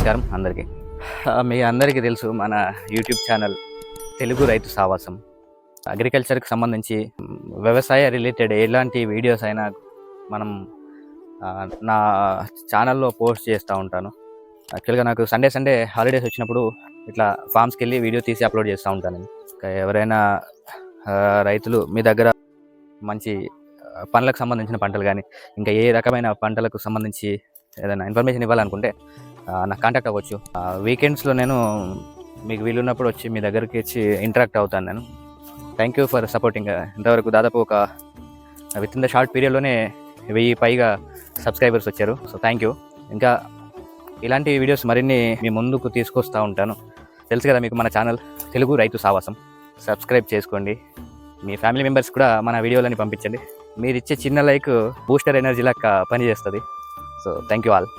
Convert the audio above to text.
నమస్కారం అందరికీ. మీ అందరికీ తెలుసు మన యూట్యూబ్ ఛానల్ తెలుగు రైతు సావాసం. అగ్రికల్చర్కి సంబంధించి వ్యవసాయ రిలేటెడ్ ఎలాంటి వీడియోస్ అయినా మనం నా ఛానల్లో పోస్ట్ చేస్తూ ఉంటాను. యాక్చువల్గా నాకు సండే హాలిడేస్ వచ్చినప్పుడు ఇట్లా ఫామ్స్కి వెళ్ళి వీడియో తీసి అప్లోడ్ చేస్తూ ఉంటాను. ఎవరైనా రైతులు మీ దగ్గర మంచి పండ్లకు సంబంధించిన పంటలు కానీ ఇంకా ఏ రకమైన పంటలకు సంబంధించి ఏదైనా ఇన్ఫర్మేషన్ ఇవ్వాలనుకుంటే నాకు కాంటాక్ట్ అవ్వచ్చు. వీకెండ్స్లో నేను మీకు వీలున్నప్పుడు వచ్చి మీ దగ్గరికి వచ్చి ఇంటరాక్ట్ అవుతాను నేను. Thank you for supporting. ఇంతవరకు దాదాపు ఒక విత్ ఇన్ ద షార్ట్ పీరియడ్లోనే 1000 పైగా సబ్స్క్రైబర్స్ వచ్చారు. So thank you. ఇంకా ఇలాంటి వీడియోస్ మరిన్ని మీ ముందుకు తీసుకొస్తూ ఉంటాను. తెలుసు కదా మీకు మన ఛానల్ తెలుగు రైతు సావాసం. సబ్స్క్రైబ్ చేసుకోండి. మీ ఫ్యామిలీ మెంబర్స్ కూడా మన వీడియోలని పంపించండి. మీరు ఇచ్చే చిన్న లైక్ బూస్టర్ ఎనర్జీ లాగా పనిచేస్తుంది. So thank you all.